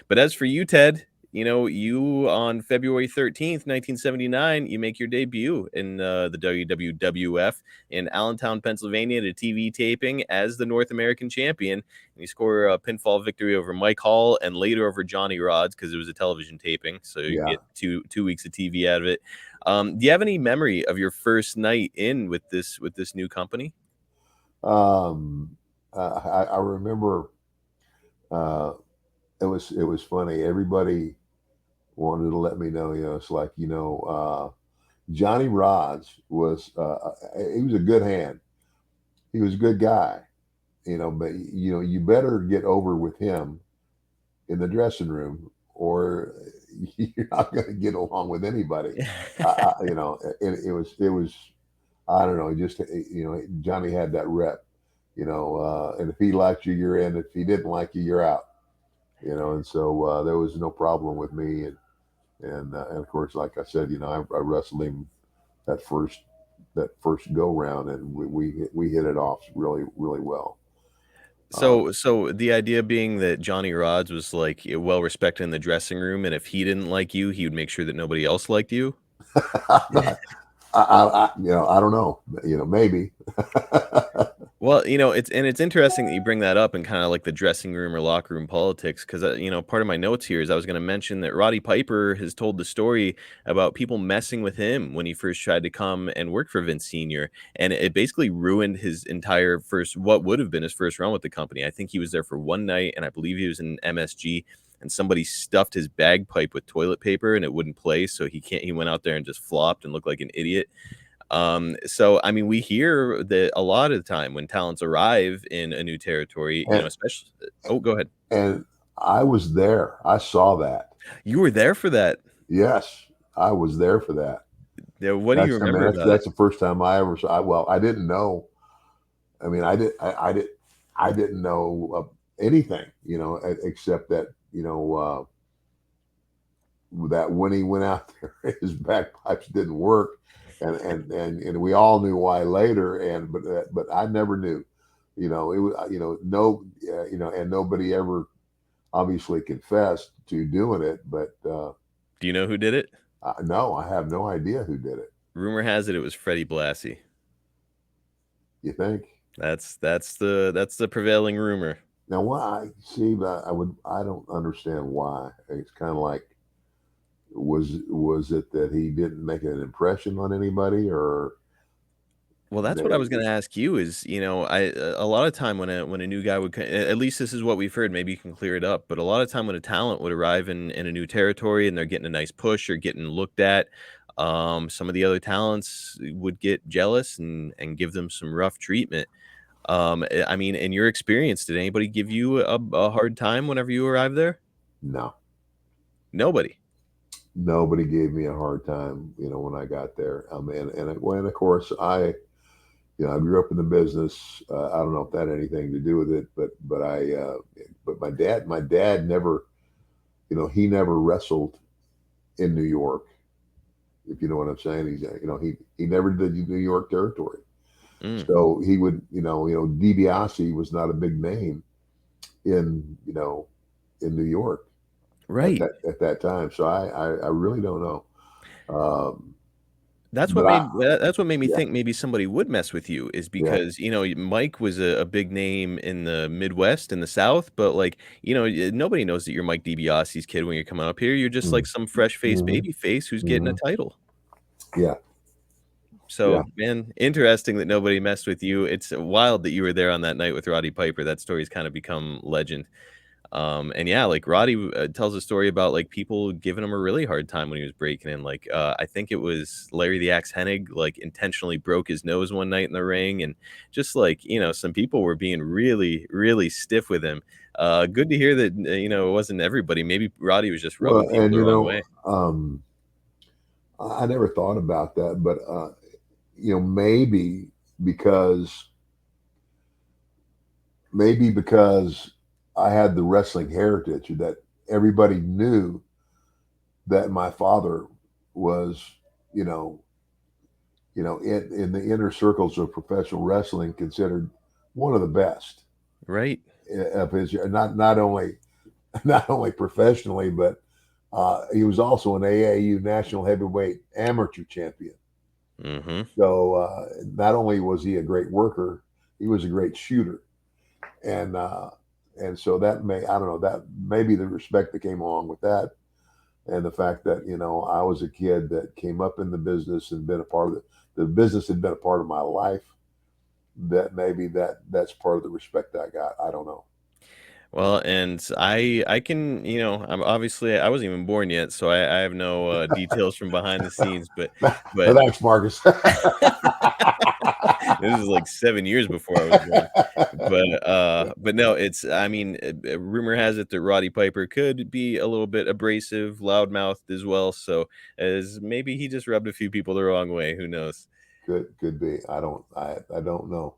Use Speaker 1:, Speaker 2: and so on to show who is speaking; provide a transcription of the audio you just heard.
Speaker 1: But as for you, Ted, you on February 13th, 1979, you make your debut in the WWF in Allentown, Pennsylvania, at a TV taping as the North American champion. And you score a pinfall victory over Mike Hall and later over Johnny Rodz because it was a television taping. So you
Speaker 2: Yeah.
Speaker 1: get two weeks of TV out of it. Do you have any memory of your first night in with this new company?
Speaker 2: I remember uh, it was funny. Everybody wanted to let me know. It's like Johnny Rodz was he was a good hand. He was a good guy. But you better get over with him in the dressing room, or you're not going to get along with anybody. It was I don't know. Just Johnny had that rep. And if he liked you, you're in. If he didn't like you, you're out. And so there was no problem with me, and of course, like I said, I wrestled him that first go round, and we hit it off really really well.
Speaker 1: So the idea being that Johnny Rodz was like well respected in the dressing room, and if he didn't like you, he would make sure that nobody else liked you.
Speaker 2: I don't know. Maybe.
Speaker 1: Well, it's interesting that you bring that up and kind of like the dressing room or locker room politics because part of my notes here is I was going to mention that Roddy Piper has told the story about people messing with him when he first tried to come and work for Vince Senior, and it basically ruined his entire what would have been his first run with the company. I think he was there for one night, and I believe he was in MSG. And somebody stuffed his bagpipe with toilet paper and it wouldn't play. So he went out there and just flopped and looked like an idiot. So I mean, we hear that a lot of the time when talents arrive in a new territory,
Speaker 2: and,
Speaker 1: especially. Oh, go ahead.
Speaker 2: and I was there. I saw that.
Speaker 1: You were there for that.
Speaker 2: Yes, I was there for that.
Speaker 1: Yeah. What do you remember about it?
Speaker 2: That's the first time I ever saw. Well, I didn't know. I mean, I didn't know anything. Except that that when he went out there, his bagpipes didn't work, and we all knew why later. But I never knew. It was no and nobody ever obviously confessed to doing it. But
Speaker 1: Do you know who did it?
Speaker 2: no, I have no idea who did it.
Speaker 1: Rumor has it was Freddie Blassie.
Speaker 2: You think?
Speaker 1: That's the prevailing rumor.
Speaker 2: Now, why? See, but I don't understand why. It's kind of like, was it that he didn't make an impression on anybody, or
Speaker 1: Well, that's what I was going to ask you is, a lot of time when a new guy would, at least this is what we've heard, maybe you can clear it up, but a lot of time when a talent would arrive in a new territory and they're getting a nice push or getting looked at, some of the other talents would get jealous and give them some rough treatment. I mean, in your experience, did anybody give you a hard time whenever you arrived there?
Speaker 2: no,
Speaker 1: Nobody.
Speaker 2: nobody gave me a hard time, when I got there. And when of course I grew up in the business. I don't know if that had anything to do with it, but my dad never, he never wrestled in New York. If you know what I'm saying, he never did New York territory.
Speaker 1: Mm,
Speaker 2: So he would, DiBiase was not a big name in, in New York
Speaker 1: right.
Speaker 2: at that time. So I really don't know. Um,
Speaker 1: That's what
Speaker 2: but I,
Speaker 1: made me
Speaker 2: yeah,
Speaker 1: think maybe somebody would mess with you is
Speaker 2: yeah.
Speaker 1: because, Mike was a big name in the Midwest and the South, but like, nobody knows that you're Mike DiBiase's kid when you're coming up here. You're just like some fresh faced
Speaker 2: Mm-hmm,
Speaker 1: baby face who's getting a
Speaker 2: hmm.
Speaker 1: title.
Speaker 2: Yeah, yeah.
Speaker 1: So, man, interesting that nobody messed with you. It's wild that you were there on that night with Roddy Piper. That story's kind of become legend. And yeah, like Roddy tells a story about like people giving him a really hard time when he was breaking in. Like, I think it was Larry the Axe Hennig, like intentionally broke his nose one night in the ring. And just like, some people were being really, really stiff with him. Good to hear that, it wasn't everybody. Maybe Roddy was just rubbing
Speaker 2: Well,
Speaker 1: people
Speaker 2: and
Speaker 1: the wrong way.
Speaker 2: I never thought about that, but maybe because because I had the wrestling heritage that everybody knew that my father was, you know, in the inner circles of professional wrestling, considered one of the best
Speaker 1: Right.
Speaker 2: of his. Not only not only professionally, but he was also an AAU national heavyweight amateur champion.
Speaker 1: Mhm.
Speaker 2: So not only was he a great worker, he was a great shooter, and so that may, I don't know, that maybe the respect that came along with that, and the fact that I was a kid that came up in the business and been a part of the business had been a part of my life. That maybe that's part of the respect I got. I don't know.
Speaker 1: Well, and I can, I'm obviously I wasn't even born yet, so I have no, details from behind the scenes, but
Speaker 2: Thanks, Marcus.
Speaker 1: this is like 7 years before I was born. But no, it's I mean, rumor has it that Roddy Piper could be a little bit abrasive, loudmouthed as well, so as maybe he just rubbed a few people the wrong way, who knows?
Speaker 2: Could be. I don't know.